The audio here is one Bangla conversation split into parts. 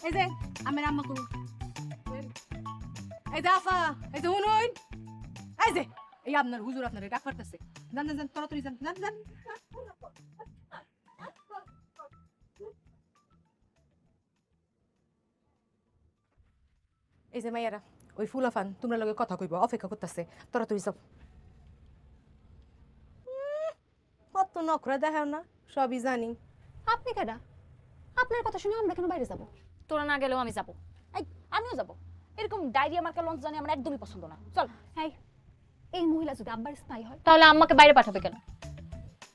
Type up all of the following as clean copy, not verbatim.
এই যে আমার আম্মা কো এই দাফা এই যে উনুন এই যে এই আপনার হুজুর আপনারে ডাক করতেছে জান জান জান তাড়াতাড়ি জান জান জান এই যে মাইয়ারা ওই ফুলাফান তোমরা লগে কথা কইব অপেক্ষা করতেছে তাড়াতাড়ি যাও কত নখরা দেখাও না সবই জানি আপনি কেডা? আপনার কথা শুনে আমরা কেন বাইরে যাব? তোরা না গেলেও আমি যাব। এই আমিও যাব। এরকম ডায়রিয়া মার্কা লঞ্চ জানি আমার একদমই পছন্দ না। চল। এই মহিলা যদি আব্বার স্পাই হয় তাহলে আম্মাকে বাইরে পাঠাবে কেন?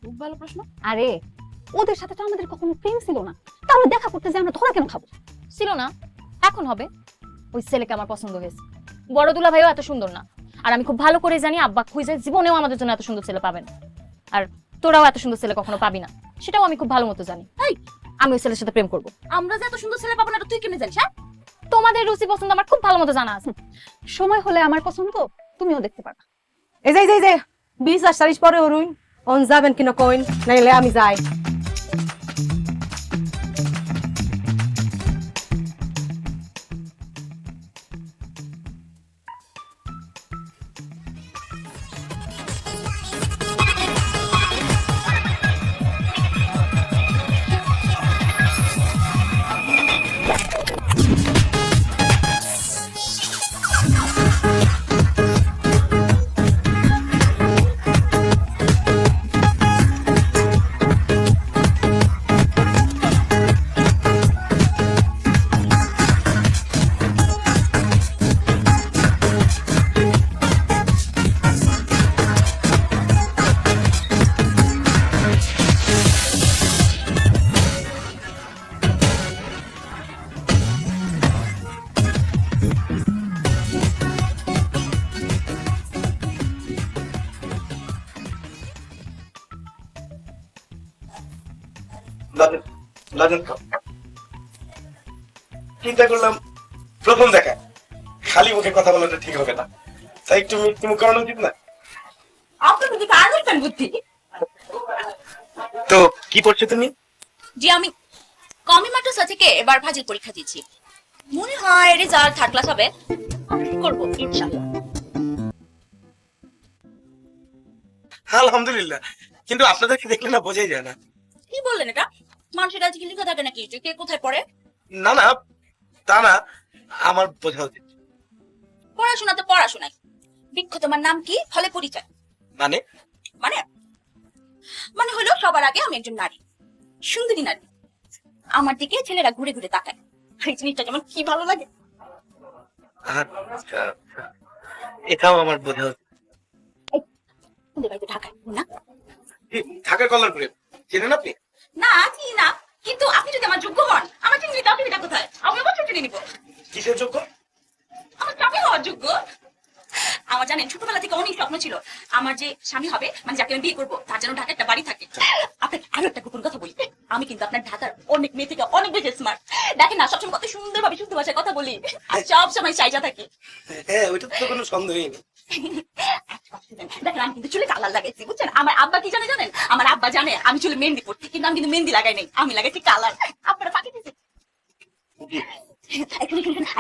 খুব ভালো প্রশ্ন। আরে ওদের সাথে তো আমাদের কখনো প্রেম ছিল না, তাহলে দেখা করতে যে আমরা ধরা কেন খাবো? ছিল না, এখন হবে। ওই ছেলেকে আমার পছন্দ হয়েছে। বড় দুলা ভাইও এত সুন্দর না, আর আমি খুব ভালো করে জানি আব্বা খুঁজে জীবনেও আমাদের জন্য এত সুন্দর ছেলে পাবেন। আর তোরাও এত সুন্দর ছেলে কখনো পাবি না, সেটাও আমি খুব ভালো মতো জানি। আমি ওই ছেলের সাথে প্রেম করব। আমরা যে এত সুন্দর ছেলে পাবো না তুই কেমনে জানিস? হ্যাঁ, তোমাদের রুচি পছন্দ আমার খুব ভালো মতো জানা আছে। সময় হলে আমার পছন্দ তুমিও দেখতে পারবা। এই যে 20-40 পরে হরুন অন যাবেন কিনা কইন নাইলে আমি যাই। চিন্তা করলাম প্রথম দেখা খালি মুখে কথা বলাটা ঠিক হবে না, তাই একটু মিষ্টি মুখ করানো উচিত না? আপনার দিকে আর একটা বুদ্ধি। তো কি পড়ছো তুমি? জি আমি কমি মাদ্রাসা থেকে এবার ফাজিল পরীক্ষা দিয়েছি, মনে হয় রেজাল্ট থার্ড ক্লাস হবে, করবো ইনশাআল্লাহ। আলহামদুলিল্লাহ, কিন্তু আপনাদেরকে দেখলে না বোঝাই যায় না। কি বললেন এটা? মানুষের আজকে লিখা থাকে নাকি কে কোথায় পড়ে? না না, তা না, আমার বোঝা উচিত। পড়াশোনাতে পড়াশোনায় বৃক্ষ তোমার নাম কি ফলে পরিচয় মানে মানে মানে হলো সবার আগে আমি একজন নারী, সুন্দরী নারী। আমার দিকে ছেলেরা ঘুরে ঘুরে তাকায়, এই জিনিসটা যেমন কি ভালো লাগে। আচ্ছা, এটাও আমার বোঝা উচিত। ঢাকায় না ঢাকার কল্যাণপুরে চেনেন আপনি? না চিনি না, কিন্তু আপনি যদি আমার যোগ্য হন আমার চিনি নিতে অসুবিধা কোথায়? আমি অবশ্যই চিনি নিব। কিসের যোগ্য? আমার স্বামী হওয়ার যোগ্য। আমার জানেন ছোটবেলা থেকে অনেক স্বপ্ন ছিল আমার যে স্বামী হবে, মানে যাকে আমি বিয়ে করবো তার যেন ঢাকায় একটা বাড়ি থাকে। আপনাকে আরো একটা গোপন কথা বলি, আমি কিন্তু আপনার ঢাকার অনেক মেয়ে থেকে অনেক বেশি স্মার্ট। দেখেন না সবসময় কত সুন্দর ভাবে শুদ্ধ ভাষায় কথা বলি, আর সব সময় চাইজা থাকি। হ্যাঁ, ওইটা তো কোনো সন্দেহই নেই। দেখেন আমি কিন্তু চুলে কালার লাগাইছি, বুঝছেন? আমার আব্বা কি জানেন? আমার আব্বা জানে আমি চুলে মেহেন্দি পড়ছি, কিন্তু আমি কিন্তু মেহেন্দি লাগাই নাই, আমি লাগাইছি কালার। আপনারা ফাঁকি দিচ্ছেন।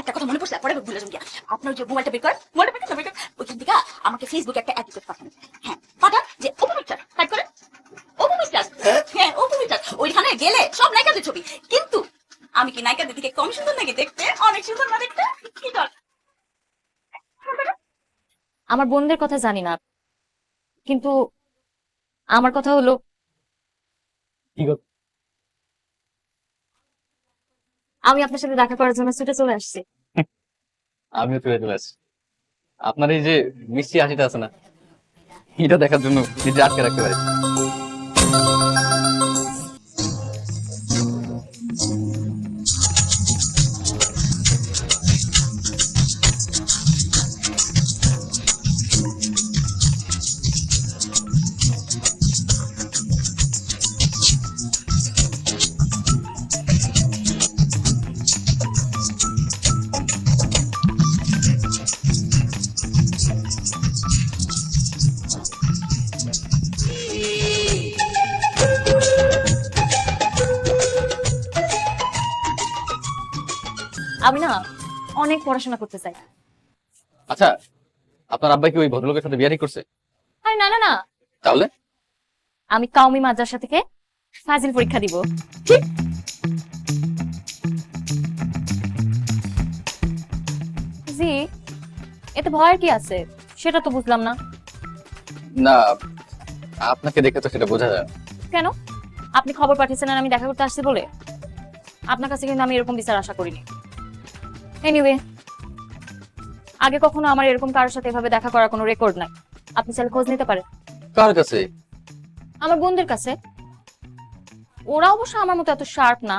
একটা কথা মনে পড়ছে, পরে ভুলে যান। আপনার যে মোবাইলটা বের করেন, মোবাইলটা বের করেন, ওইখান থেকে আমাকে ফেসবুকে একটা অ্যাড রিকোয়েস্ট পাঠান। হ্যাঁ পাঠান, যে অপমিস্টার টাইপ করে, অপমিস্টার। হ্যাঁ অপমিস্টার, ওইখানে গেলে সব নায়িকাদের ছবি, কিন্তু আমি কি নায়িকাদের দিকে কম সুন্দর নাকি দেখতে? অনেক সুন্দর না দেখতে? কি দর আমার বোনদের কথা জানি না, কিন্তু আমার কথা হলো আমি আপনার সাথে দেখা করার জন্য ছুটে চলে আসছি। আমিও চলে আসছি। আপনার এই যে মিষ্টি হাসিটা আছে না, এটা দেখার জন্য নিজে আটকে রাখতে পারি। আমি না অনেক পড়াশোনা করতে চাই। আচ্ছা, আপনার আব্বা কি ওই ভদ্রলোকের সাথে বিয়ে ঠিক করছে? আরে না না না, তাহলে আমি কাউমি মাদ্রাসা থেকে ফাজিল পরীক্ষা দিব। জি, এতে ভয়ের কি আছে সেটা তো বুঝলাম না। না, আপনাকে দেখে তো সেটা বোঝা যায়। কেন? আপনি খবর পাঠিয়েছেন আর আমি দেখা করতে আসছি বলে? আপনার কাছে কিন্তু আমি এরকম বিচার আশা করিনি। এনিওয়ে, আগে কখনো আমার এরকম কারোর সাথে এভাবে দেখা করার কোনো রেকর্ড নাই। আপনি চাইলে খোঁজ নিতে পারেন। কার কাছে? আমার বোনদের কাছে। ওরা অবশ্য আমার মতো এত শার্প না,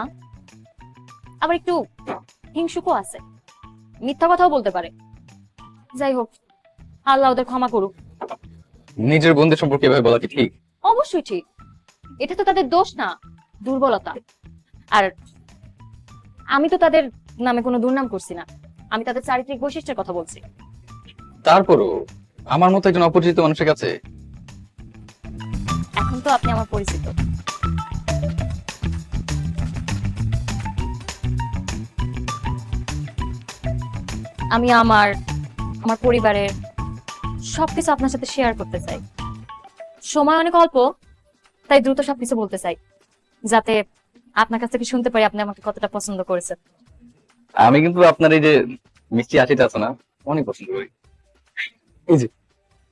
আবার একটু হিংসুকও আছে, মিথ্যা কথাও বলতে পারে। যাই হোক, আল্লাহ ওদের ক্ষমা করুক। নিজের বন্ধুদের সম্পর্কে এভাবে বলা কি ঠিক? অবশ্যই ঠিক, এটা তো তাদের দোষ না, দুর্বলতা। আর আমি তো তাদের নামে কোনো দুর্নাম করছি না, আমি তাদের চারিত্রিক বৈশিষ্ট্যের কথা বলছি। তারপরও আমার মতো একজন অপরিচিত মানুষের কাছে এখন তো আপনি আমার পরিচিত। আমি আমার আমার পরিবারের সবকিছু আপনার সাথে শেয়ার করতে চাই। সময় অনেক অল্প, তাই দ্রুত সবকিছু বলতে চাই, যাতে আপনার কাছ থেকে শুনতে পারি আপনি আমাকে কতটা পছন্দ করেছেন। আমি কিন্তু আপনার এই যে মিষ্টি হাসিটা আছে না, অনেক পছন্দ করি। এই যে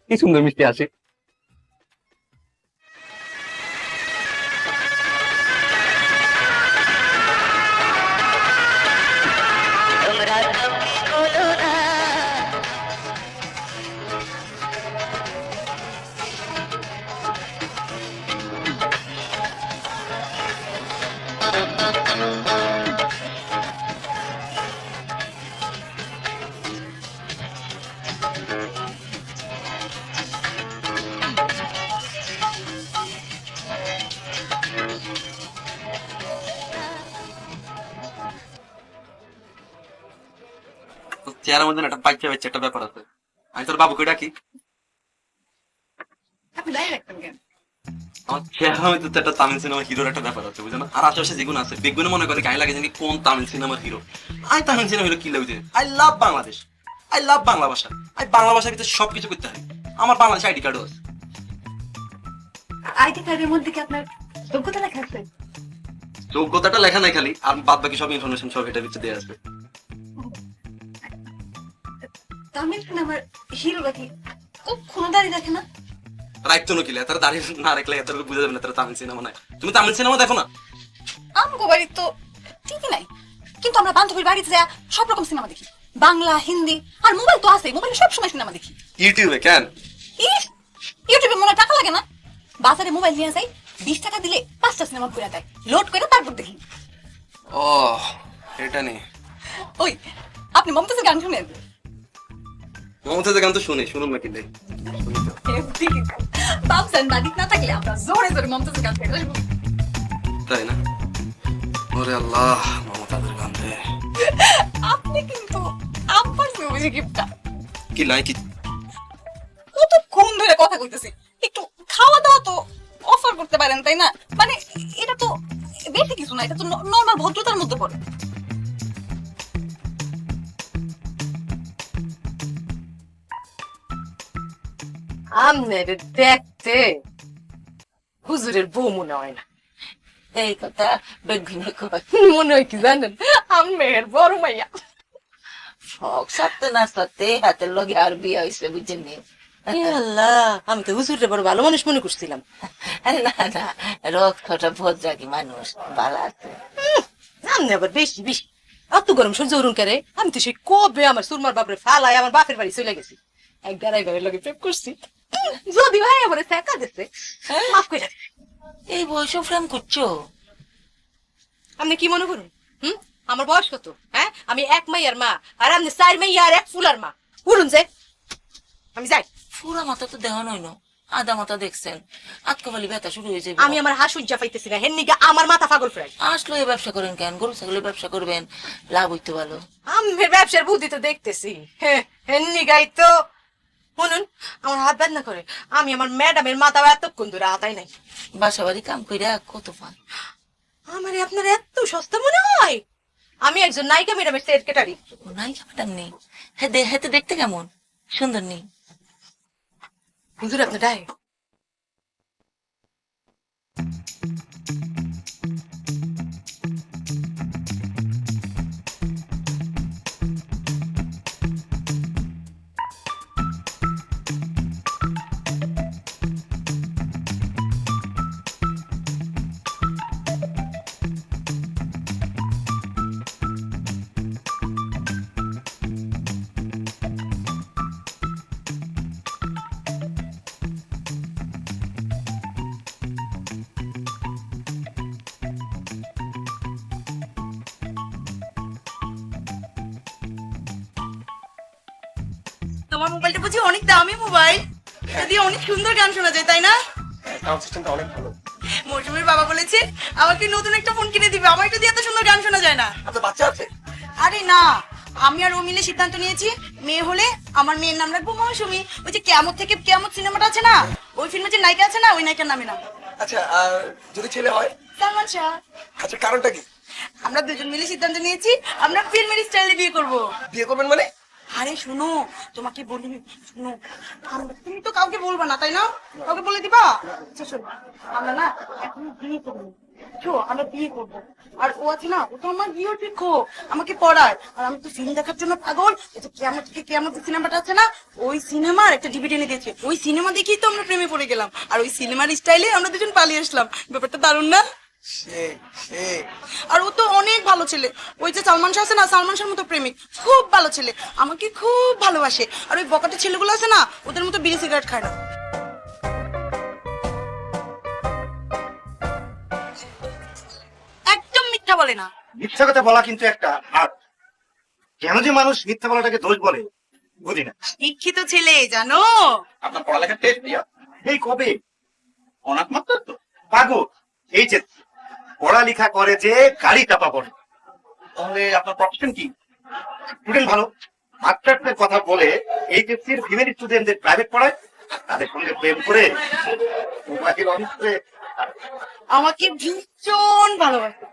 কি সুন্দর মিষ্টি হাসি। চেয়ারের মধ্যে একটা বাচ্চা বাচ্চা একটা ব্যাপার আছে। আমি তোর বাবুকে ডাকি। আপনি দাঁড়িয়ে রাখতেন কেন? আমার চেহারা মধ্যে তো একটা তামিল সিনেমা হিরোর একটা ব্যাপার আছে, বুঝো না? আর আশেপাশে যেগুলো আছে বেগুনে মনে করে গায়ে লাগে জানি কোন তামিল সিনেমার hero. I Tamil cinema hero কি লাগছে? I love Bangladesh, I love Bangla ভাষা। আই বাংলা ভাষার ভিতরে সবকিছু করতে হয়। আমার বাংলাদেশ আইডি কার্ডও আছে। আইটি কার্ডের মধ্যে কি আপনার যোগ্যতা লেখা আছে? যোগ্যতাটা লেখা নাই খালি, আর বাদ বাকি সব ইনফরমেশন সব এটার ভিতরে দেওয়া আছে। তামিল সিনেমার হিরোরা কি কখনো দাঁড়িয়ে দেখে না? রাখতো না কিলে তারা দাঁড়িয়ে না রাখলে এত বুঝা যাবে না তারা তামিল সিনেমা নাই। তুমি তামিল সিনেমা দেখো না? আমগো বাড়ি তো টিভি নাই, কিন্তু আমরা বান্ধবীর বাড়িতে যা সব রকম সিনেমা দেখি, বাংলা, হিন্দি, আর মোবাইল তো আছে, মোবাইলে সবসময় সিনেমা দেখি। ইউটিউবে কেন? ইস, ইউটিউবে মনে হয় টাকা লাগে না? বাজারে মোবাইল নিয়ে যাই, 20 টাকা দিলে 5টা সিনেমা করে দেয়, লোড করে তারপর দেখি। ও এটা নেই। ওই আপনি মমতাজের গান শুনেন? মমতাজের গান তো শুনুন না কিলে। বাবসান বাদিক না থাকলে আমরা জোরে জোরে মমতাজের গান করে আসবো। তাই না? ওরে আল্লাহ, মমতাজের গান রে। আপনি কিন্তু আব্বার বুঝি গিফটটা কি লাই কি কতক্ষণ ধরে কথা কইতেছি, একটু খাওয়া দাওয়া তো অফার করতে পারেন তাই না? মানে এটা তো বেশি কিছু না, এটা তো নর্মাল ভদ্রতার মধ্যে পড়ে। আপনার দেখতে হুজুরের বউ মনে হয় না। এই কথা বেগুনি কয়। মনে হয় কি জানেন, আমি মেয়ের বড় মাইয়া। শখ সারতে না সারতে হাতের লগে আর বিয়ে হয়েছে বুঝেননি? আল্লাহ, আমি তো হুজুরের বড় ভালো মানুষ মনে করছিলাম। না না, রক্তটা ভদ্রাকি মানুষ ভালো আছে। আপনি আবার বেশি বেশি অত গরম সহ্য করুন কেরে? আমি তো সেই কবে আমার সুরমার বাপরে ফালাই আমার বাপের বাড়ি চলে গেছি, এক ড্রাইভারের লগে প্রেম করছি। যদি ভাই আমার ফেঁকা দিচ্ছে মাফ করে দিবে। এই বয়সে প্রেম করছো? আপনি কি মনে করুন? আমার বয়স কত? হ্যাঁ, আমি এক মাইয়ার মা, আর আপনি 4 মাইয়া আর 1 ফুলার মা। বলুন যে আমি যাই। পুরা মাথা তো দেওয়া নয় না, আধা মাথা দেখছেন, আটকাবালি ব্যথা শুরু হয়ে যাবে। আমি আমার হাসুজ্জা পাইতেছি না, হেন্নিগা আমার মাথা পাগল ফ্রাই। আসলে এই ব্যবসা করেন কেন? গরু ছাগলের ব্যবসা করবেন, লাভ হইতে ভালো। আমি ব্যবসার বুদ্ধি তো দেখতেছি, হেন্নিগাই তো। শুনুন, আমার হাত বেদনা করে, আমি আমার ম্যাডামের মাথা এতক্ষণ ধরে হাতাই নাই। বাসা বাড়ি কাম কইরা কত পান? আমার আপনার এত সস্তা মনে হয়? আমি একজন নায়িকা ম্যাডামের সেক্রেটারি। নায়িকা ম্যাডাম নেই, হেতে দেখতে কেমন সুন্দর নেই? হুজুর আপনি ডায় তোমার মোবাইলটা বুঝি অনেক দামি মোবাইল, এটা দিয়ে অনেক সুন্দর গান শোনা যায় তাই না? সাউন্ড সিস্টেমটা অনেক ভালো। মৌসুমীর বাবা বলেছে আমাকে নতুন একটা ফোন কিনে দিবে, আমার এটা দিয়ে এত সুন্দর গান শোনা যায় না। আপনার বাচ্চা আছে? আরে না, আমি আর ও মিলে সিদ্ধান্ত নিয়েছি মেয়ে হলে আমার মেয়ের নাম রাখবো মৌসুমী। ওই যে কেয়ামত থেকে কেয়ামত সিনেমাটা আছে না, ওই ফিল্মে যে নায়িকা আছে না, ওই নায়িকার নামে নাম। আচ্ছা, আর যদি ছেলে হয়? সালমান শাহ। আচ্ছা, কারণটা কি? আমরা দুজন মিলে সিদ্ধান্ত নিয়েছি আমরা ফিল্মের স্টাইলে বিয়ে করব। বিয়ে করবেন মানে? আরে শুনো, তোমাকে বলি, শুনো, তুমি তো কাউকে বলবা না তাই না? কাউকে বলে দিবা? আচ্ছা শোনো, আমরা না এখন বিয়ে করবো, আমরা বিয়ে করবো। আর ও আছে না, ও তো আমার বিয়ে শিক্ষো, আমাকে পড়ায়। আর আমি তো ফিল্ম দেখার জন্য পাগল। এই যে কেয়ামত থেকে কেয়ামত সিনেমাটা আছে না, ওই সিনেমার একটা ডিভিডি এনে দিয়েছে, ওই সিনেমা দেখেই তো আমরা প্রেমে পড়ে গেলাম। আর ওই সিনেমার স্টাইলে আমরা দুজন পালিয়ে আসলাম। ব্যাপারটা দারুণ না? আর ও তো অনেক ভালো ছেলে, ওই যে সালমান শাহ আছে না, সালমান শাহর মতো প্রেমিক, খুব ভালো ছেলে, আমাকে খুব ভালোবাসে। আর ওই বকাটে ছেলেগুলো আছে না, ওদের মতো বিড়ি সিগারেট খায় না। একদম মিথ্যা বলে না। মিথ্যা কথা বলা কিন্তু একটা আর্ট। কেন যে মানুষ মিথ্যা বলাটাকে দোষ বলে বুঝি না। শিক্ষিত ছেলে জানো। আপনার পড়ালেখার টেস্ট দিয়া এই কবে অনাথ মাত্র তো পাগল এই যে পড়ালেখা করে যে গাড়ি চাপা পড়ে। তাহলে আপনার প্রফেশন কি? স্টুডেন্ট ভালো, মাস্টার্সের কথা বলে এইচএসসির ফিমেল স্টুডেন্টদের প্রাইভেট পড়ায়, তাদের সঙ্গে প্রেম করে মোবাইল অন করে আমাকে ভীষণ ভালোবাসে।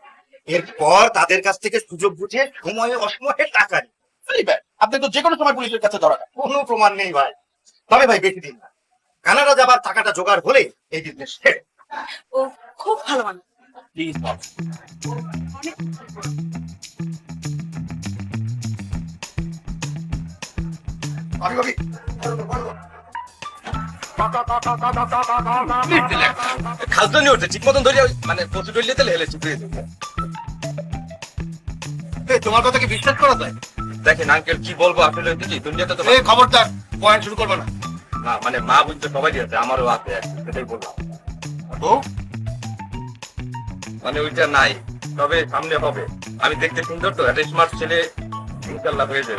এরপর তাদের কাছ থেকে সুযোগ বুঝে সময়ে অসময়ে টাকা নিই। আপনি তো যে কোনো সময় পুলিশের কাছে ধরা যায়, কোনো প্রমাণ নেই ভাই। তবে ভাই বেশি দিন না, কানাডা যাবার টাকাটা জোগাড় হলে এই বিজনেস ছেড়ে। ও খুব ভালো মানুষ। প্লিজ খালতনি উঠছে ঠিক মতন ধরিয়া মানে প্রচুর ডলিয়ে তেলে হেলে চুপিয়ে দেবে। তোমার কথা কি বিশ্বাস করা যায়? দেখেন আঙ্কেল কি বলবো আসলে হচ্ছে কি দুনিয়াতে তো এই খবরদার পয়েন্ট শুরু করবো না। না মানে মা বুঝতে সবাই আছে, আমারও আছে, সেটাই বললাম। ও মানে ওইটা নাই, তবে সামনে হবে। আমি দেখতে সুন্দর তো, একটা স্মার্ট ছেলে ইনশাল্লাহ হয়ে যাবে।